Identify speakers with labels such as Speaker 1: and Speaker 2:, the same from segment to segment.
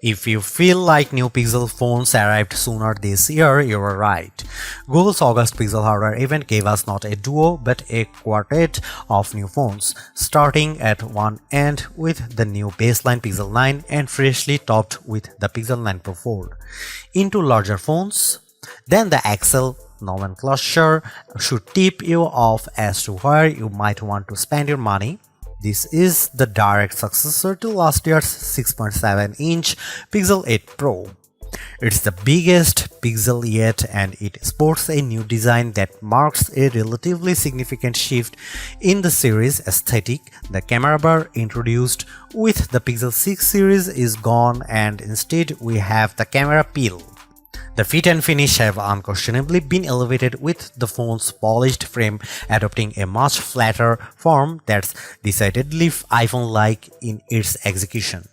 Speaker 1: If you feel like new Pixel phones arrived sooner this year, you are right. Google's August Pixel hardware event gave us not a duo but a quartet of new phones, starting at one end with the new baseline Pixel 9 and freshly topped with the Pixel 9 Pro Fold. Into larger phones, then the XL nomenclature should tip you off as to where you might want to spend your money. This is the direct successor to last year's 6.7-inch Pixel 8 Pro. It's the biggest Pixel yet, and it sports a new design that marks a relatively significant shift in the series aesthetic. The camera bar introduced with the Pixel 6 series is gone, and instead we have the camera peel. The fit and finish have unquestionably been elevated, with the phone's polished frame adopting a much flatter form that's decidedly iPhone-like in its execution.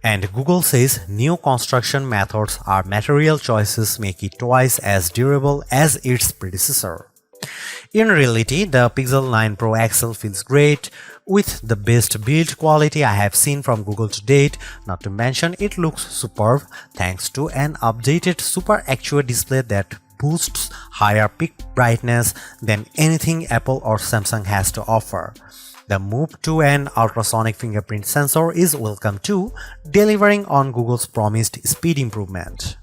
Speaker 1: And Google says new construction methods or material choices make it twice as durable as its predecessor. In reality, the Pixel 9 Pro XL feels great, with the best build quality I have seen from Google to date. Not to mention, it looks superb thanks to an updated Super Actuate display that boosts higher peak brightness than anything Apple or Samsung has to offer. The move to an ultrasonic fingerprint sensor is welcome too, delivering on Google's promised speed improvement.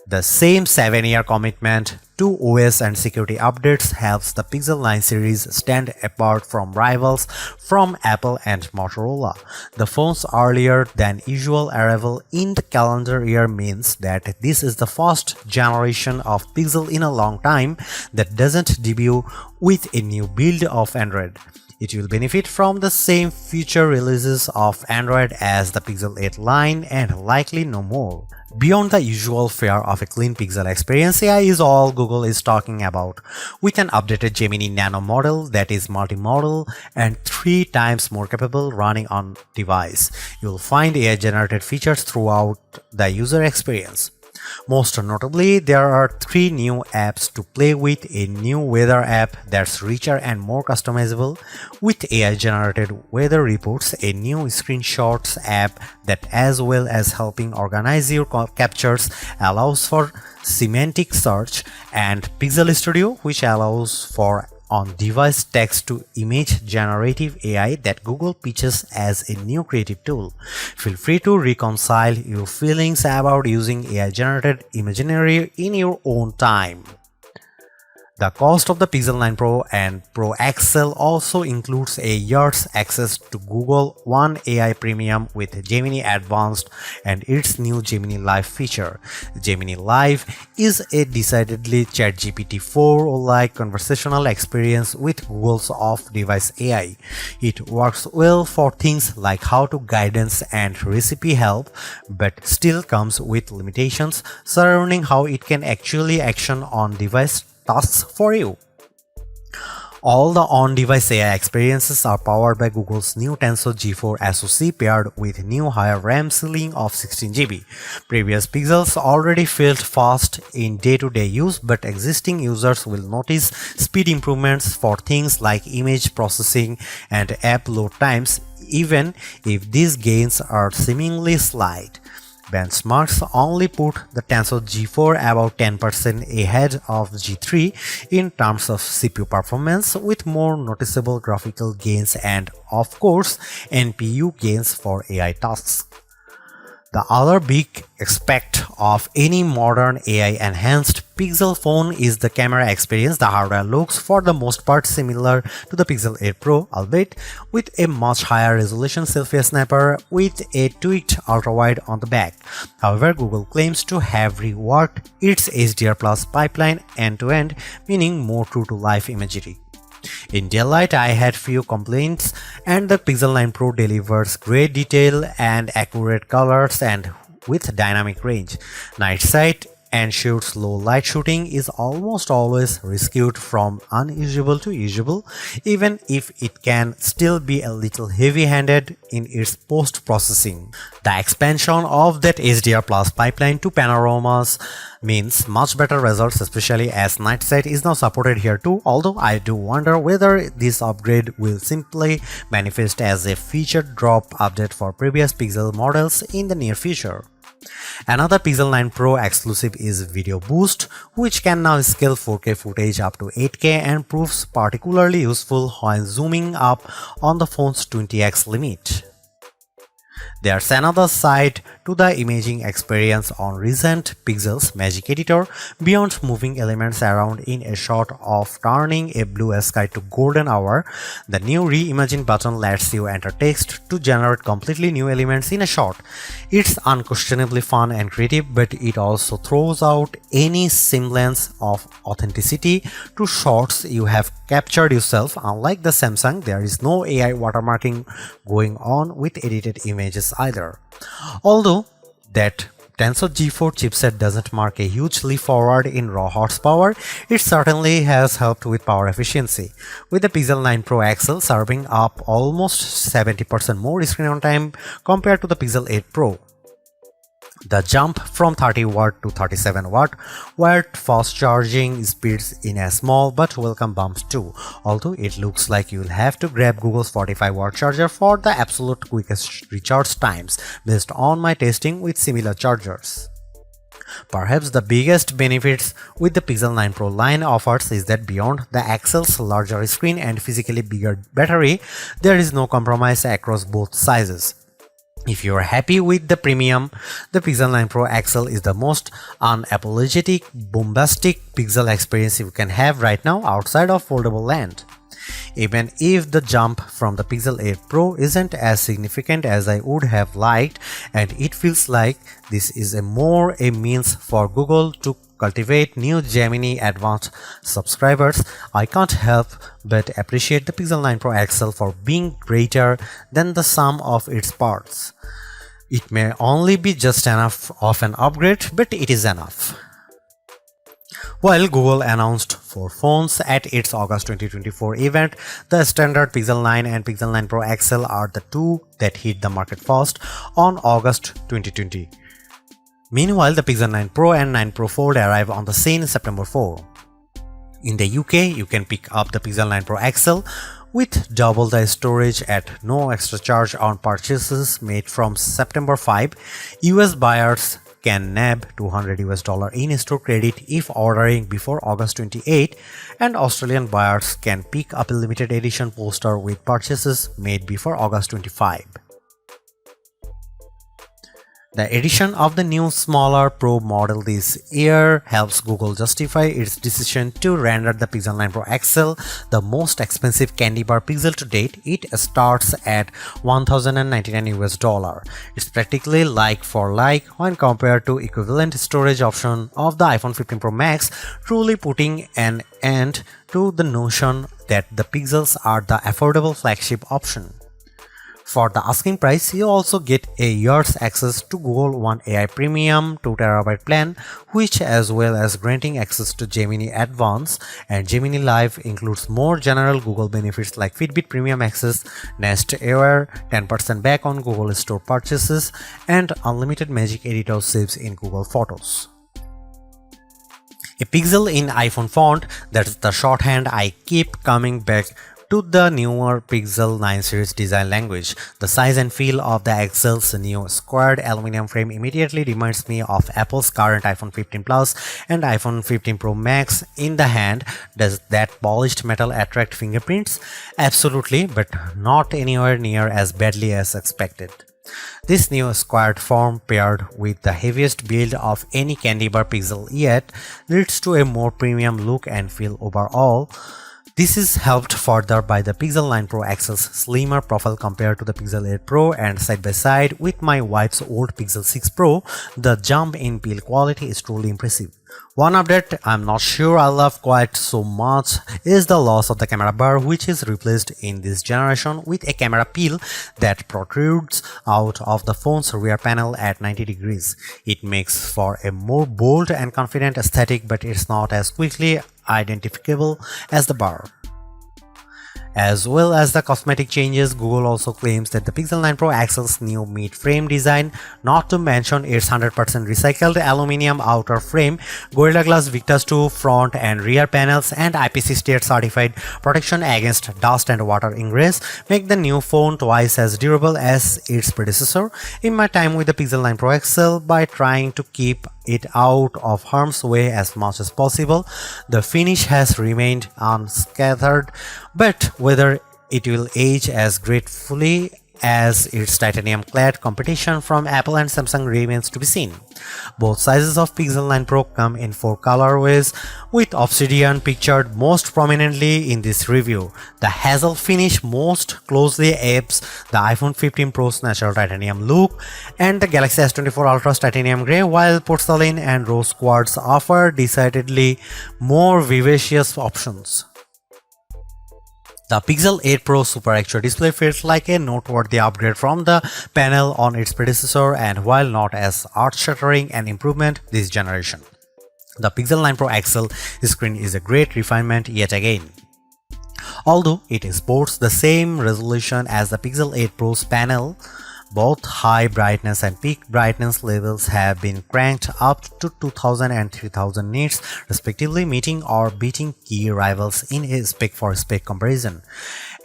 Speaker 1: The same 7-year commitment to OS and security updates helps the Pixel 9 series stand apart from rivals from Apple and Motorola. The phone's earlier than usual arrival in the calendar year means that this is the first generation of Pixel in a long time that doesn't debut with a new build of Android. It will benefit from the same future releases of Android as the Pixel 8 line and likely no more. Beyond the usual fare of a clean Pixel experience, AI is all Google is talking about, with an updated Gemini Nano model that is multimodal and 3 times more capable running on device. You'll find AI-generated features throughout the user experience. Most notably, there are 3 new apps to play with: a new weather app that's richer and more customizable with AI-generated weather reports, a new screenshots app that, as well as helping organize your captures, allows for semantic search, and Pixel Studio, which allows for on-device text-to-image generative AI that Google pitches as a new creative tool. Feel free to reconcile your feelings about using AI-generated imagery in your own time. The cost of the Pixel 9 Pro and Pro XL also includes a year's access to Google One AI Premium with Gemini Advanced and its new Gemini Live feature. Gemini Live is a decidedly ChatGPT 4-like conversational experience with Google's off-device AI. It works well for things like how-to guidance and recipe help, but still comes with limitations surrounding how it can actually action on-device tasks for you. All the on-device AI experiences are powered by Google's new Tensor G4 SoC paired with new higher RAM ceiling of 16GB. Previous Pixels already felt fast in day-to-day use, but existing users will notice speed improvements for things like image processing and app load times, even if these gains are seemingly slight. Benchmarks only put the Tensor G4 about 10% ahead of G3 in terms of CPU performance, with more noticeable graphical gains and, of course, NPU gains for AI tasks. The other big aspect of any modern AI-enhanced Pixel phone is the camera experience. The hardware looks for the most part similar to the Pixel 8 Pro, albeit with a much higher resolution selfie snapper with a tweaked ultrawide on the back. However, Google claims to have reworked its HDR Plus pipeline end-to-end, meaning more true-to-life imagery. In daylight, I had few complaints, and the Pixel 9 Pro delivers great detail and accurate colors and with dynamic range. Night sight ensures low light shooting is almost always rescued from unusable to usable, even if it can still be a little heavy-handed in its post-processing. The expansion of that HDR Plus pipeline to panoramas means much better results, especially as night sight is now supported here too, although I do wonder whether this upgrade will simply manifest as a feature drop update for previous Pixel models in the near future. Another Pixel 9 Pro exclusive is Video Boost, which can now scale 4K footage up to 8K and proves particularly useful when zooming up on the phone's 20x limit. There's another side to the imaging experience on recent Pixel's Magic Editor. Beyond moving elements around in a shot of turning a blue sky to golden hour, the new Reimagine button lets you enter text to generate completely new elements in a shot. It's unquestionably fun and creative, but it also throws out any semblance of authenticity to shots you have captured yourself. Unlike the Samsung, there is no AI watermarking going on with edited images either. Although that Tensor G4 chipset doesn't mark a huge leap forward in raw horsepower, it certainly has helped with power efficiency, with the Pixel 9 Pro XL serving up almost 70% more screen on time compared to the Pixel 8 Pro. The jump from 30W to 37W wired fast charging speeds in a small but welcome bump too, although it looks like you'll have to grab Google's 45W charger for the absolute quickest recharge times based on my testing with similar chargers. Perhaps the biggest benefits with the Pixel 9 Pro line offers is that beyond the XL's larger screen and physically bigger battery, there is no compromise across both sizes. If you are happy with the premium, the Pixel 9 Pro XL is the most unapologetic, bombastic Pixel experience you can have right now outside of foldable land. Even if the jump from the Pixel 8 Pro isn't as significant as I would have liked, and it feels like this is more a means for Google to cultivate new Gemini Advanced subscribers, I can't help but appreciate the Pixel 9 Pro XL for being greater than the sum of its parts. It may only be just enough of an upgrade, but it is enough. While Google announced 4 phones at its August 2024 event, the standard Pixel 9 and Pixel 9 Pro XL are the two that hit the market first on August 2020. Meanwhile, the Pixel 9 Pro and 9 Pro Fold arrive on the scene September 4. In the UK, you can pick up the Pixel 9 Pro XL with double the storage at no extra charge on purchases made from September 5. US buyers can nab $200 in-store credit if ordering before August 28, and Australian buyers can pick up a limited edition poster with purchases made before August 25. The addition of the new smaller Pro model this year helps Google justify its decision to render the Pixel 9 Pro XL the most expensive candy bar Pixel to date. It starts at $1,099. It's practically like for like when compared to equivalent storage option of the iPhone 15 Pro Max, truly putting an end to the notion that the Pixels are the affordable flagship option. For the asking price, you also get a year's access to Google One AI Premium 2TB plan, which, as well as granting access to Gemini Advanced and Gemini Live, includes more general Google benefits like Fitbit Premium Access, Nest Air, 10% back on Google Store purchases, and unlimited Magic Editor saves in Google Photos. A pixel in iPhone font, that's the shorthand I keep coming back to the newer Pixel 9 series design language. The size and feel of the XL's new squared aluminum frame immediately reminds me of Apple's current iPhone 15 Plus and iPhone 15 Pro Max in the hand. Does that polished metal attract fingerprints? Absolutely, but not anywhere near as badly as expected. This new squared form, paired with the heaviest build of any candy bar Pixel yet, leads to a more premium look and feel overall. This is helped further by the Pixel 9 Pro XL's slimmer profile compared to the Pixel 8 Pro, and side by side with my wife's old Pixel 6 Pro, the jump in build quality is truly impressive. One update I'm not sure I love quite so much is the loss of the camera bar, which is replaced in this generation with a camera peel that protrudes out of the phone's rear panel at 90 degrees. It makes for a more bold and confident aesthetic, but it's not as quickly identifiable as the bar. As well as the cosmetic changes, Google also claims that the Pixel 9 Pro XL's new mid-frame design, not to mention its 100% recycled aluminum outer frame, Gorilla Glass Victus 2 front and rear panels, and IP68 certified protection against dust and water ingress, make the new phone twice as durable as its predecessor. In my time with the Pixel 9 Pro XL, by trying to keep it out of harm's way as much as possible, the finish has remained unscathed, but whether it will age as gracefully as its titanium-clad competition from Apple and Samsung remains to be seen. Both sizes of Pixel 9 Pro come in 4 colorways, with Obsidian pictured most prominently in this review. The hazel finish most closely apes the iPhone 15 Pro's natural titanium look, and the Galaxy S24 Ultra's titanium gray, while porcelain and rose quartz offer decidedly more vivacious options. The Pixel 8 Pro Super XR display feels like a noteworthy upgrade from the panel on its predecessor, and while not as earth-shattering an improvement this generation, the Pixel 9 Pro XL screen is a great refinement yet again. Although it sports the same resolution as the Pixel 8 Pro's panel, both high brightness and peak brightness levels have been cranked up to 2000 and 3000 nits respectively, meeting or beating key rivals in a spec-for-spec comparison.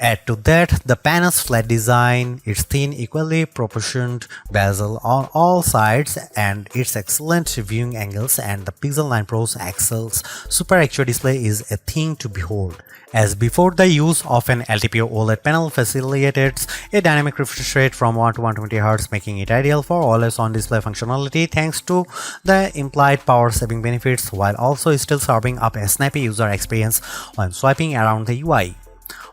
Speaker 1: Add to that the panel's flat design, its thin, equally proportioned bezel on all sides, and its excellent viewing angles, and the Pixel 9 Pro's XL's Super XR display is a thing to behold. As before, the use of an LTPO OLED panel facilitates a dynamic refresh rate from 1 to 120Hz, making it ideal for always-on display functionality thanks to the implied power-saving benefits, while also still serving up a snappy user experience when swiping around the UI.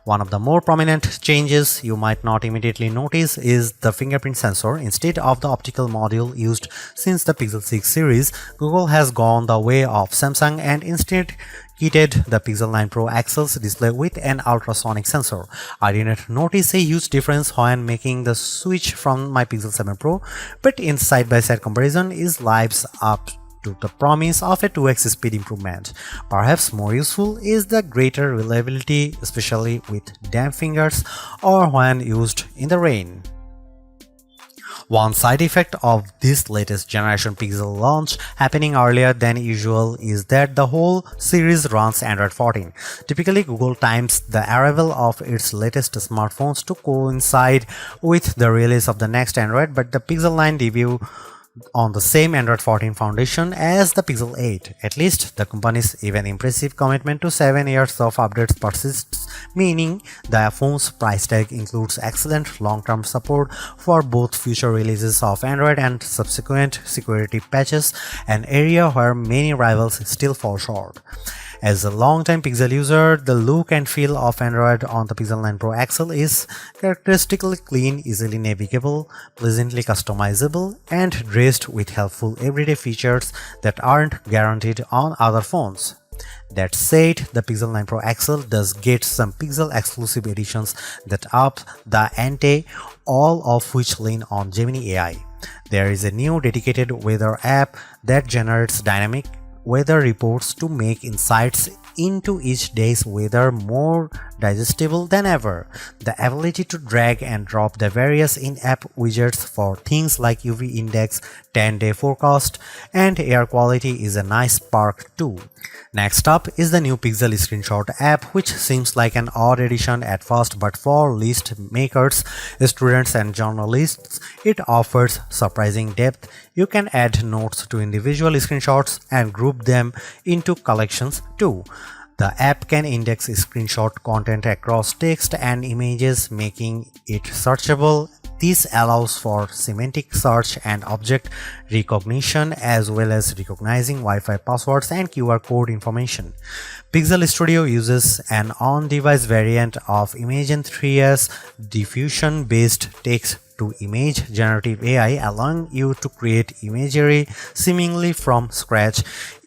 Speaker 1: One of the more prominent changes you might not immediately notice is the fingerprint sensor. Instead of the optical module used since the Pixel 6 series, Google has gone the way of Samsung and instead kitted the Pixel 9 Pro XL's display with an ultrasonic sensor. I didn't notice a huge difference when making the switch from my Pixel 7 Pro, but in side-by-side comparison it lives up to the promise of a 2x speed improvement. Perhaps more useful is the greater reliability, especially with damp fingers or when used in the rain. One side effect of this latest generation Pixel launch happening earlier than usual is that the whole series runs Android 14. Typically, Google times the arrival of its latest smartphones to coincide with the release of the next Android, but the Pixel 9 debut on the same Android 14 foundation as the Pixel 8. At least the company's even impressive commitment to 7 years of updates persists, meaning the phone's price tag includes excellent long-term support for both future releases of Android and subsequent security patches, an area where many rivals still fall short. As a long-time Pixel user, the look and feel of Android on the Pixel 9 Pro XL is characteristically clean, easily navigable, pleasantly customizable, and dressed with helpful everyday features that aren't guaranteed on other phones. That said, the Pixel 9 Pro XL does get some Pixel exclusive editions that up the ante, all of which lean on Gemini AI. There is a new dedicated weather app that generates dynamic weather reports to make insights into each day's weather more digestible than ever. The ability to drag and drop the various in-app widgets for things like UV index, 10-day forecast, and air quality is a nice perk too. Next up is the new Pixel Screenshot app, which seems like an odd addition at first, but for list makers, students, and journalists, it offers surprising depth. You can add notes to individual screenshots and group them into collections too. The app can index screenshot content across text and images, making it searchable This allows for semantic search and object recognition as well as recognizing Wi-Fi passwords and QR code information. Pixel Studio uses an on-device variant of Imagen 3's diffusion-based text-to-image generative AI, allowing you to create imagery seemingly from scratch.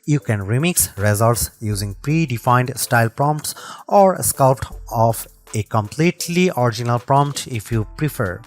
Speaker 1: You can remix results using predefined style prompts or sculpt off a completely original prompt if you prefer.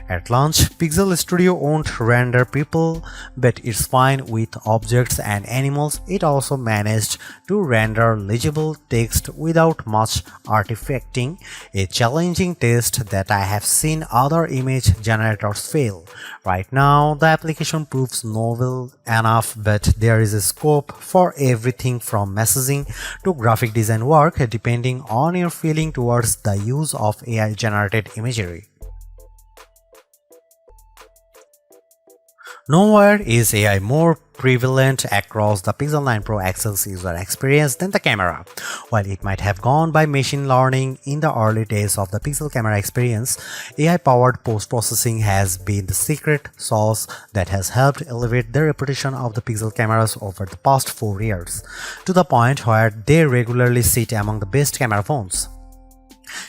Speaker 1: At launch, Pixel Studio won't render people, but it's fine with objects and animals. It also managed to render legible text without much artifacting, a challenging test that I have seen other image generators fail. Right now, the application proves novel enough, but there is a scope for everything from messaging to graphic design work, depending on your feeling towards the use of AI-generated imagery. Nowhere is AI more prevalent across the Pixel 9 Pro XL's user experience than the camera. While it might have gone by machine learning in the early days of the Pixel camera experience, AI-powered post-processing has been the secret sauce that has helped elevate the reputation of the Pixel cameras over the past 4 years, to the point where they regularly sit among the best camera phones.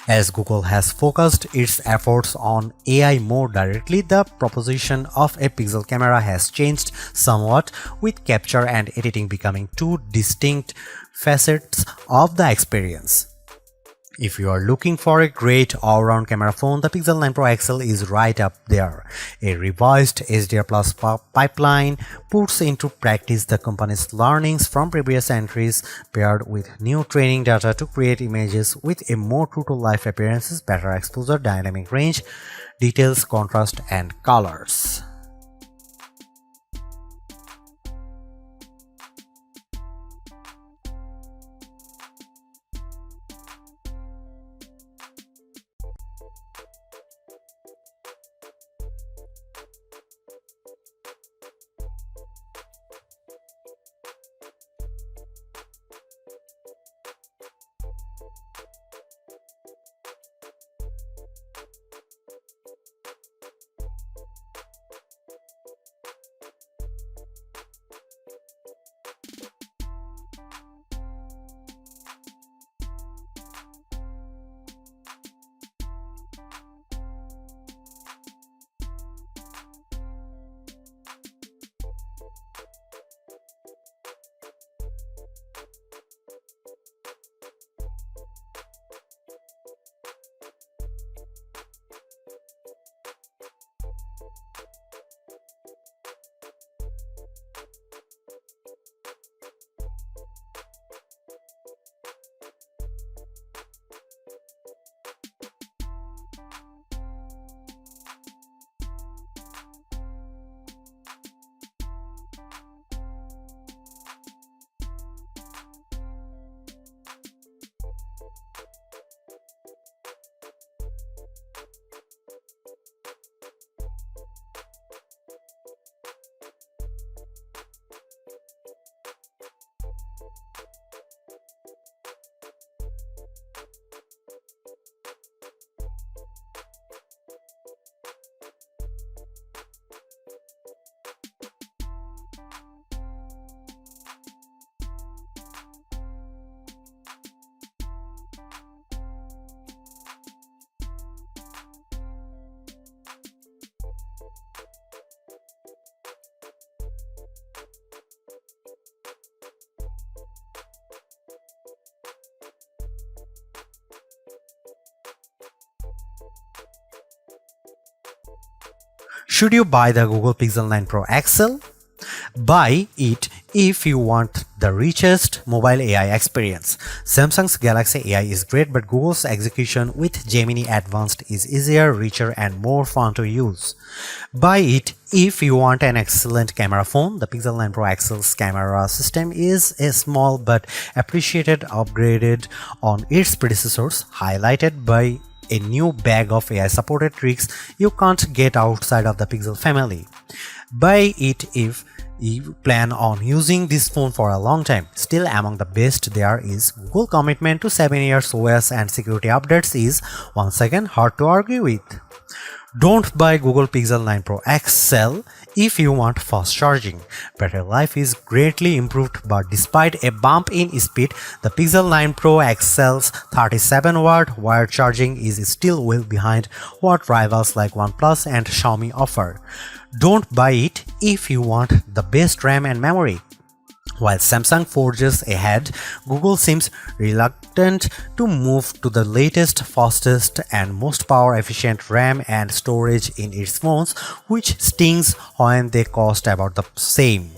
Speaker 1: As Google has focused its efforts on AI more directly, the proposition of a Pixel camera has changed somewhat, with capture and editing becoming two distinct facets of the experience. If you are looking for a great all-round camera phone, the Pixel 9 Pro XL is right up there. A revised HDR Plus pipeline puts into practice the company's learnings from previous entries, paired with new training data to create images with a more true-to-life appearances, better exposure, dynamic range, details, contrast, and colors. Should you buy the Google Pixel 9 Pro XL? Buy it if you want the richest mobile AI experience. Samsung's Galaxy AI is great, but Google's execution with Gemini Advanced is easier, richer, and more fun to use. Buy it if you want an excellent camera phone. The Pixel 9 Pro XL's camera system is a small but appreciated upgraded on its predecessors, highlighted by a new bag of AI-supported tricks you can't get outside of the Pixel family. Buy it if you plan on using this phone for a long time. Still among the best there is Google commitment to 7 years OS and security updates is once again hard to argue with. Don't buy Google Pixel 9 Pro XL if you want fast charging. Battery life is greatly improved, but despite a bump in speed, the Pixel 9 Pro XL's 37-watt wired charging is still well behind what rivals like OnePlus and Xiaomi offer. Don't buy it if you want the best RAM and memory. While Samsung forges ahead, Google seems reluctant to move to the latest, fastest, and most power-efficient RAM and storage in its phones, which stings when they cost about the same.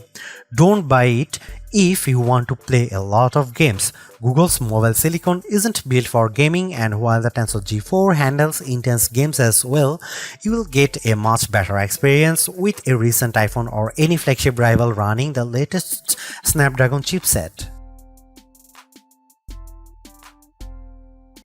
Speaker 1: Don't buy it if you want to play a lot of games. Google's mobile silicon isn't built for gaming, and while the Tensor G4 handles intense games as well, you will get a much better experience with a recent iPhone or any flagship rival running the latest Snapdragon chipset.